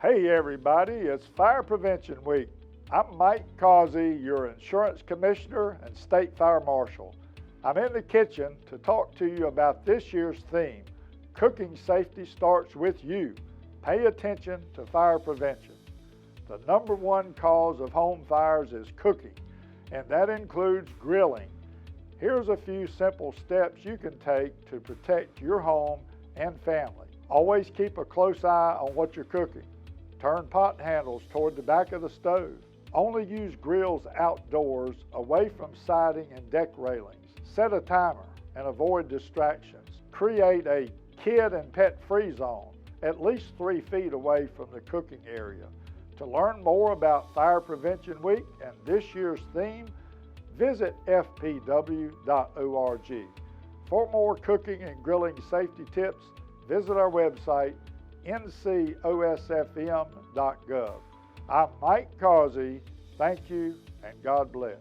Hey everybody, it's Fire Prevention Week. I'm Mike Causey, your insurance commissioner and state fire marshal. I'm in the kitchen to talk to you about this year's theme. Cooking safety starts with you. Pay attention to fire prevention. The number one cause of home fires is cooking, and that includes grilling. Here's a few simple steps you can take to protect your home and family. Always keep a close eye on what you're cooking. Turn pot handles toward the back of the stove. Only use grills outdoors, away from siding and deck railings. Set a timer and avoid distractions. Create a kid and pet-free zone, at least 3 feet away from the cooking area. To learn more about Fire Prevention Week and this year's theme, visit fpw.org. For more cooking and grilling safety tips, visit our website, ncosfm.gov. I'm Mike Causey. Thank you and God bless.